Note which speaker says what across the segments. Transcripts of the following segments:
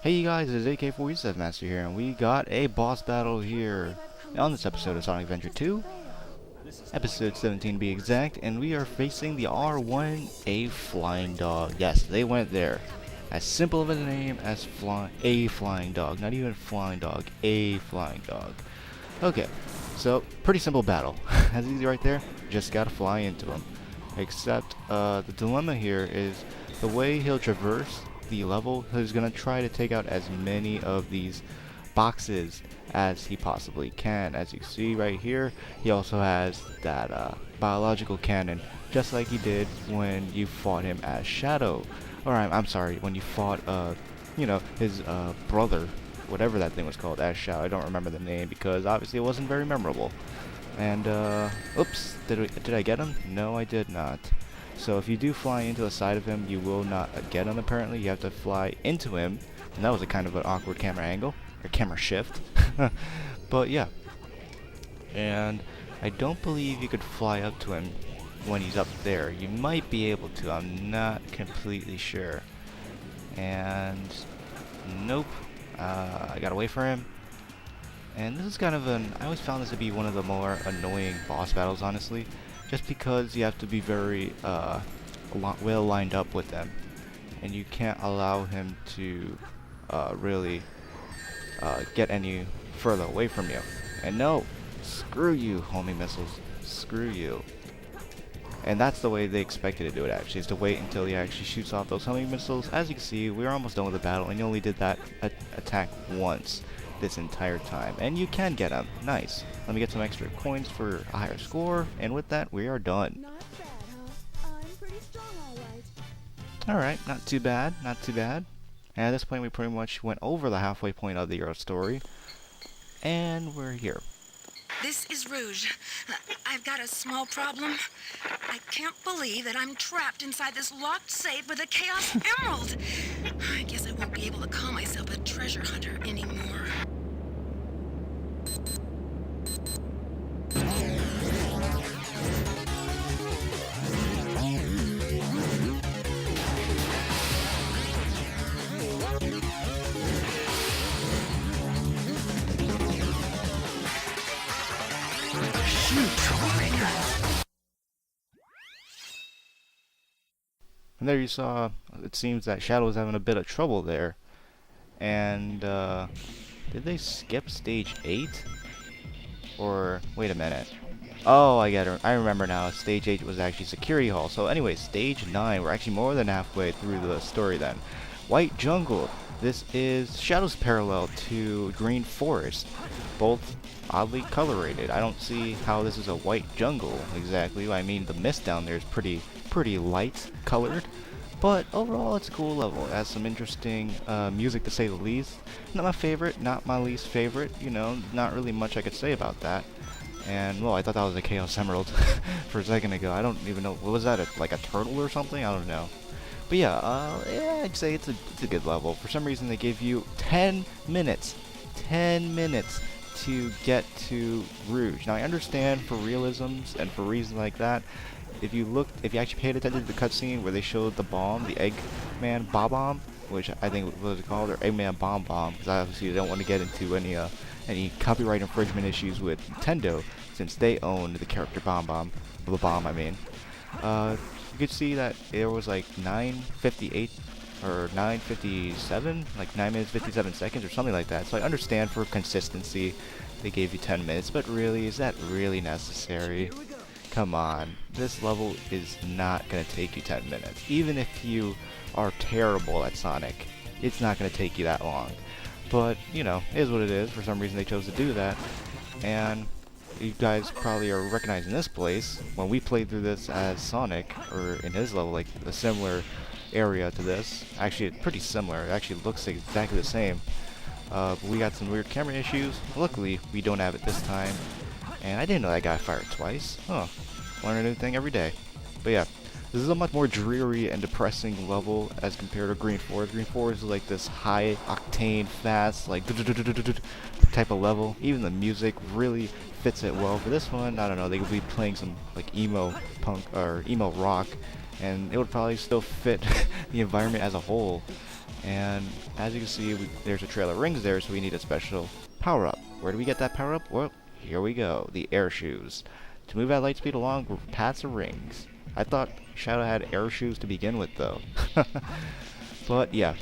Speaker 1: Hey guys, it's AK-47 Master here, and we got a boss battle here on this episode of Sonic Adventure 2, episode 17 to be exact, and we are facing the R1 A Flying Dog. Yes, they went there. As simple of a name as a Flying Dog, not even Flying Dog, a Flying Dog. Okay, so pretty simple battle. As easy right there, just gotta fly into him. Except the dilemma here is the way he'll traverse the level, he's gonna try to take out as many of these boxes as he possibly can. As you see right here, he also has that biological cannon, just like he did when you fought him as Shadow. Or I'm sorry, when you fought his brother, whatever that thing was called, as Shadow. I don't remember the name because obviously it wasn't very memorable. And oops, did I get him? No, I did not. So if you do fly into the side of him, you will not get him apparently. You have to fly into him. And that was a kind of an awkward camera angle, or camera shift. But yeah. And I don't believe you could fly up to him when he's up there. You might be able to, I'm not completely sure. And nope. I got away from him. And this is kind of I always found this to be one of the more annoying boss battles, honestly. Just because you have to be very well lined up with them. And you can't allow him to really get any further away from you. And no, screw you, homing missiles. Screw you. And that's the way they expect you to do it, actually, is to wait until he actually shoots off those homing missiles. As you can see, we're almost done with the battle, and you only did that attack once this entire time. And you can get him. Nice. Let me get some extra coins for a higher score, and with that, we are done.
Speaker 2: Not bad, huh? I'm pretty strong, all right.
Speaker 1: Alright, not too bad, not too bad. And at this point, we pretty much went over the halfway point of the Euro story. And we're here.
Speaker 3: This is Rouge. I've got a small problem. I can't believe that I'm trapped inside this locked safe with a Chaos Emerald. I guess I won't be able to call myself a treasure hunter anymore.
Speaker 1: And there you saw, it seems that Shadow was having a bit of trouble there. And, did they skip stage 8? Or, wait a minute. Oh, I get it. I remember now. Stage 8 was actually Security Hall. So anyway, stage 9, we're actually more than halfway through the story then. White Jungle. This is Shadow's parallel to Green Forest. Both oddly colorated. I don't see how this is a white jungle exactly. I mean, the mist down there is pretty light colored, but overall it's a cool level. It has some interesting music, to say the least. Not my favorite, not my least favorite, you know, not really much I could say about that. And well, I thought that was a Chaos Emerald for a second ago. I don't even know, what was that, like a turtle or something? I don't know. But yeah, I'd say it's a good level. For some reason they gave you 10 minutes to get to Rouge. Now I understand for realisms and for reasons like that, if you actually paid attention to the cutscene where they showed the bomb, the Eggman Bomb, which I think was called, or Eggman Bomb, because obviously they don't want to get into any copyright infringement issues with Nintendo, since they own the character the bomb I mean. You could see that there was like 9:58 or 9:57, like 9 minutes 57 seconds or something like that. So I understand for consistency they gave you 10 minutes, but really, is that really necessary? Come on, this level is not going to take you 10 minutes. Even if you are terrible at Sonic, it's not going to take you that long. But, you know, it is what it is. For some reason they chose to do that. And you guys probably are recognizing this place. When we played through this as Sonic, or in his level, like a similar area to this. Actually, it's pretty similar. It actually looks exactly the same. But we got some weird camera issues. Luckily, we don't have it this time. And I didn't know that guy fired twice. Huh. Learn a new thing every day. But yeah, this is a much more dreary and depressing level as compared to Green Forest. Green Forest is like this high octane, fast, like type of level. Even the music really fits it well. For this one, I don't know, they could be playing some like emo punk or emo rock, and it would probably still fit the environment as a whole. And as you can see, there's a trail of rings there, so we need a special power-up. Where do we get that power-up? Well, here we go, the air shoes. To move at light speed along paths of rings. I thought Shadow had air shoes to begin with, though. But yeah,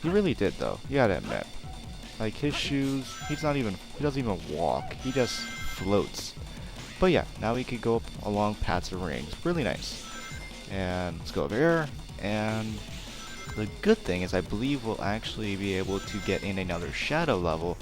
Speaker 1: he really did, though. You gotta admit, like his shoes, he doesn't even walk. He just floats. But yeah, now we could go up along paths of rings. Really nice. And let's go over here. And the good thing is, I believe we'll actually be able to get in another Shadow level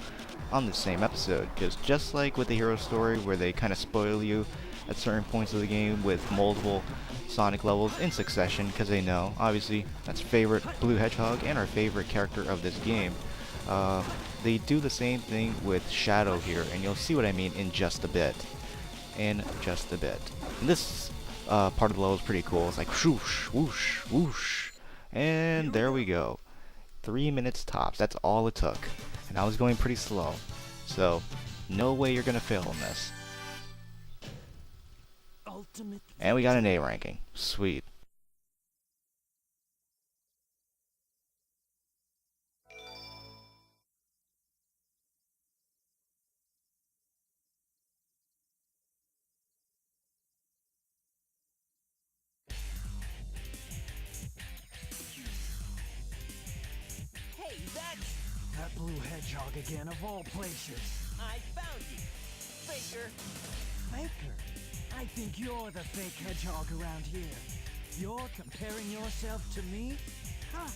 Speaker 1: on the same episode, because just like with the hero story where they kind of spoil you at certain points of the game with multiple Sonic levels in succession, because they know, obviously, that's favorite Blue Hedgehog and our favorite character of this game. They do the same thing with Shadow here, and you'll see what I mean in just a bit. And this part of the level is pretty cool. It's like whoosh, whoosh, whoosh. And there we go. 3 minutes tops. That's all it took. And I was going pretty slow. So, no way you're gonna fail on this. And we got an A ranking. Sweet.
Speaker 4: Hey, that's... That Blue Hedgehog again, of all places. I found you, Faker. Faker? I think you're the fake hedgehog around here. You're comparing yourself to me? Huh?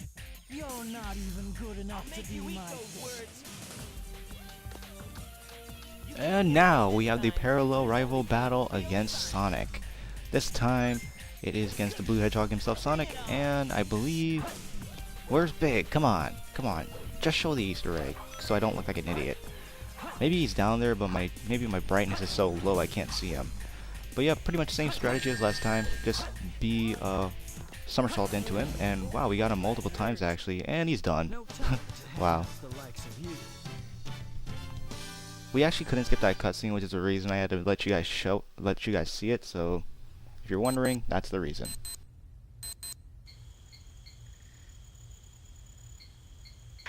Speaker 4: You're not even good enough to be my words.
Speaker 1: And now we have the parallel rival battle against Sonic. This time it is against the Blue Hedgehog himself, Sonic, and I believe... Where's Big? Come on. Just show the Easter egg so I don't look like an idiot. Maybe he's down there, but maybe my brightness is so low I can't see him. But yeah, pretty much same strategy as last time. Just be somersault into him, and wow, we got him multiple times actually, and he's done. Wow. We actually couldn't skip that cutscene, which is the reason I had to let you guys see it. So if you're wondering, that's the reason.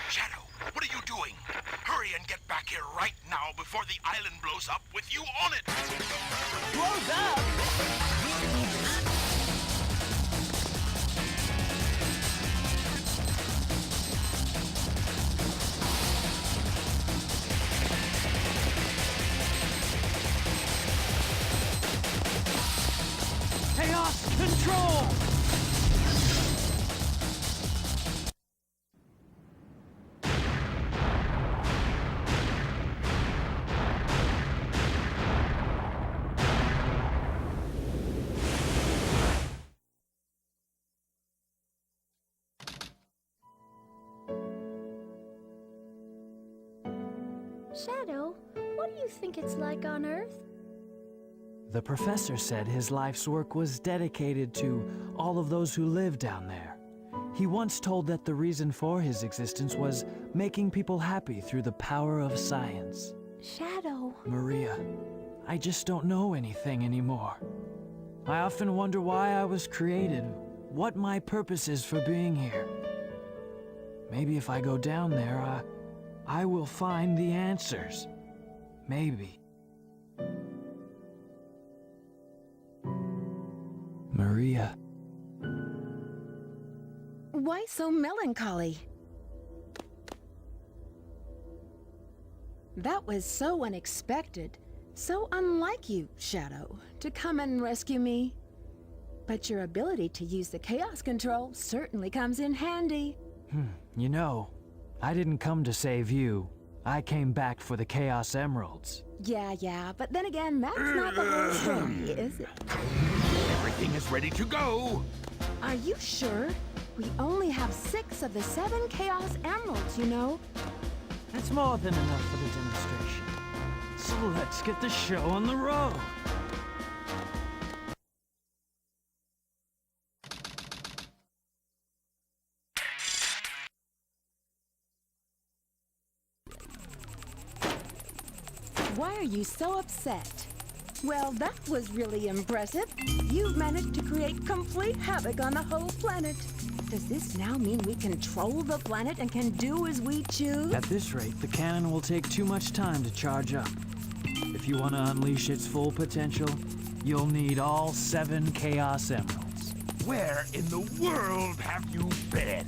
Speaker 5: Shadow, what are you doing? Hurry and get back here right now before the island blows up with you on it!
Speaker 4: Blows up? Chaos Control!
Speaker 2: Shadow, what do you think it's like on Earth?
Speaker 4: The professor said his life's work was dedicated to all of those who live down there. He once told that the reason for his existence was making people happy through the power of science.
Speaker 2: Shadow.
Speaker 4: Maria, I just don't know anything anymore. I often wonder why I was created, what my purpose is for being here. Maybe if I go down there, I will find the answers. Maybe. Maria.
Speaker 3: Why so melancholy? That was so unexpected, so unlike you, Shadow, to come and rescue me. But your ability to use the Chaos Control certainly comes in handy.
Speaker 4: You know, I didn't come to save you. I came back for the Chaos Emeralds.
Speaker 3: Yeah, but then again, that's not the whole story, is it?
Speaker 5: Everything is ready to go!
Speaker 3: Are you sure? We only have 6 of the 7 Chaos Emeralds, you know.
Speaker 4: That's more than enough for the demonstration. So let's get the show on the road.
Speaker 3: Why are you so upset? Well, that was really impressive. You've managed to create complete havoc on the whole planet.
Speaker 2: Does this now mean we control the planet and can do as we choose?
Speaker 4: At this rate, the cannon will take too much time to charge up. If you want to unleash its full potential, you'll need all 7 Chaos Emeralds.
Speaker 5: Where in the world have you been?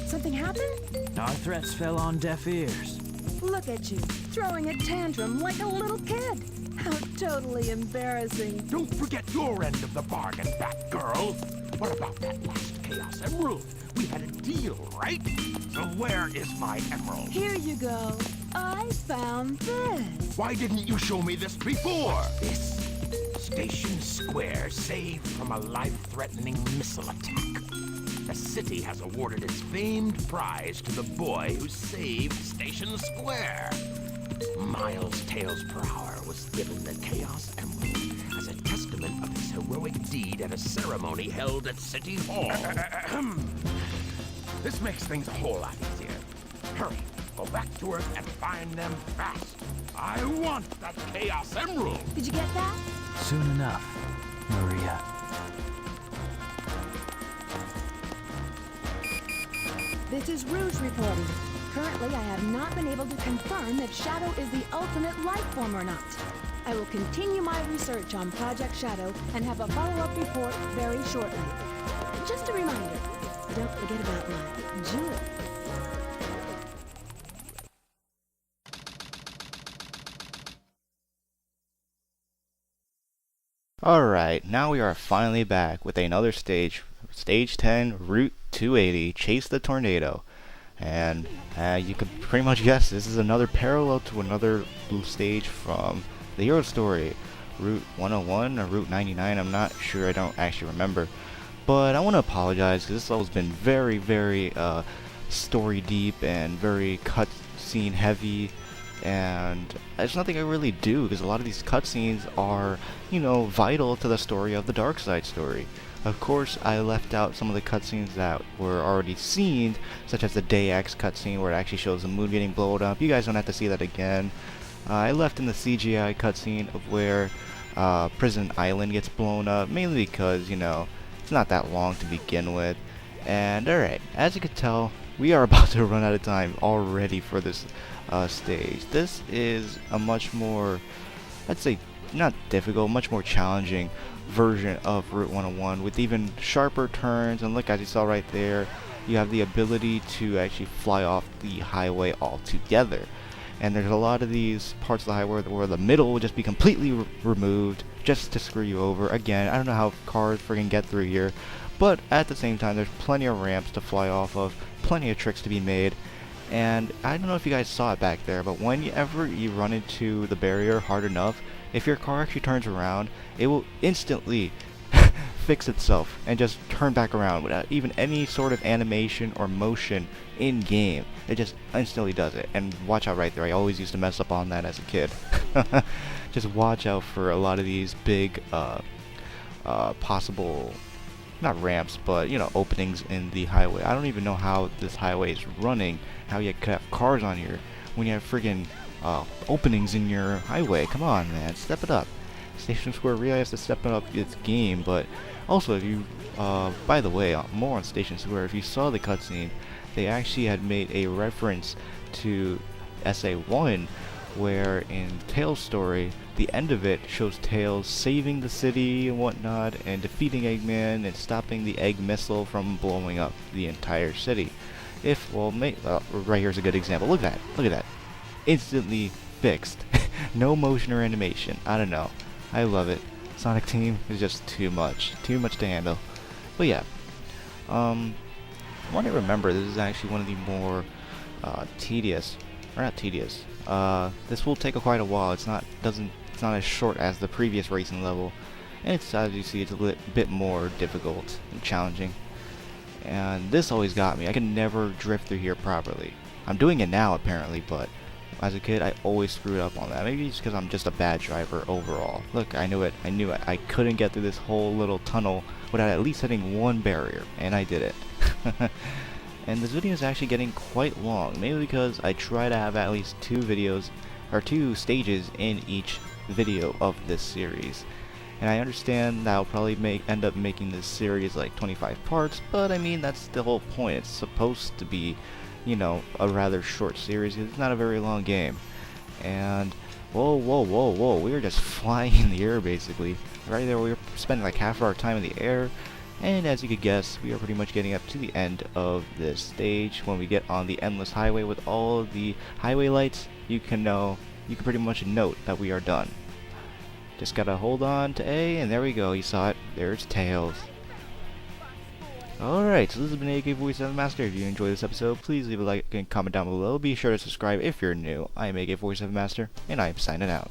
Speaker 2: Something happened?
Speaker 4: Our threats fell on deaf ears.
Speaker 2: Look at you, throwing a tantrum like a little kid. How totally embarrassing.
Speaker 5: Don't forget your end of the bargain, Batgirl. What about that last Chaos Emerald? We had a deal, right? So where is my emerald?
Speaker 2: Here you go. I found this.
Speaker 5: Why didn't you show me this before? This Station Square saved from a life-threatening missile attack. The city has awarded its famed prize to the boy who saved Station Square. Miles Tails per hour was given the Chaos Emerald as a testament of his heroic deed at a ceremony held at City Hall. This makes things a whole lot easier. Hurry, go back to Earth and find them fast. I want that Chaos Emerald!
Speaker 2: Did you get that?
Speaker 4: Soon enough, Maria.
Speaker 2: This is Rouge reporting. Currently, I have not been able to confirm if Shadow is the ultimate life form or not. I will continue my research on Project Shadow and have a follow-up report very shortly. Just a reminder, don't forget about my jewel.
Speaker 1: Alright, now we are finally back with another stage. Stage 10, Route 280, Chase the Tornado. And you can pretty much guess this is another parallel to another stage from the Hero Story. Route 101 or Route 99, I'm not sure, I don't actually remember. But I want to apologize because this has been very, very story deep and very cutscene heavy. And there's nothing I really do because a lot of these cutscenes are, you know, vital to the story of the Darkseid story. Of course, I left out some of the cutscenes that were already seen, such as the Day X cutscene where it actually shows the moon getting blown up. You guys don't have to see that again. I left in the CGI cutscene of where Prison Island gets blown up, mainly because, you know, it's not that long to begin with. And alright, as you can tell, we are about to run out of time already for this stage. This is a much more, I'd say, not difficult, much more challenging version of Route 101 with even sharper turns. And look, as you saw right there, you have the ability to actually fly off the highway altogether. And there's a lot of these parts of the highway where the middle will just be completely removed just to screw you over. Again, I don't know how cars friggin' get through here, but at the same time, there's plenty of ramps to fly off of, plenty of tricks to be made. And I don't know if you guys saw it back there, but whenever you run into the barrier hard enough, if your car actually turns around, it will instantly fix itself and just turn back around without even any sort of animation or motion in game. It just instantly does it. And watch out right there, I always used to mess up on that as a kid. Just watch out for a lot of these big possible, not ramps, but you know, openings in the highway. I don't even know how this highway is running, how you could have cars on here when you have friggin' openings in your highway. Come on, man, step it up. Station Square really has to step up its game. But also, if you, by the way, more on Station Square, if you saw the cutscene, they actually had made a reference to SA1, where in Tails' story, the end of it shows Tails saving the city and whatnot, and defeating Eggman and stopping the egg missile from blowing up the entire city. Right here's a good example. Look at that. Instantly fixed. No motion or animation. I don't know. I love it. Sonic Team is just too much to handle. But yeah, I want to remember this is actually one of the more tedious, or not tedious. This will take quite a while. It's not as short as the previous racing level, and it's, as you see, it's a bit more difficult and challenging. And this always got me. I could never drift through here properly. I'm doing it now apparently, but as a kid I always screwed up on that. Maybe it's because I'm just a bad driver overall. Look, I knew it. I couldn't get through this whole little tunnel without at least hitting one barrier, and I did it. And this video is actually getting quite long, mainly because I try to have at least two stages in each video of this series. And I understand that'll probably end up making this series like 25 parts, but I mean, that's the whole point. It's supposed to be, you know, a rather short series. It's not a very long game. And whoa, whoa, whoa, whoa, we were just flying in the air basically. Right there, we were spending like half of our time in the air. And as you could guess, we are pretty much getting up to the end of this stage. When we get on the endless highway with all of the highway lights, you can pretty much note that we are done. Just gotta hold on to A, and there we go, you saw it. There's Tails. Alright, so this has been AK Voice Master. If you enjoyed this episode, please leave a like and comment down below. Be sure to subscribe if you're new. I am AK Voice Master, and I am signing out.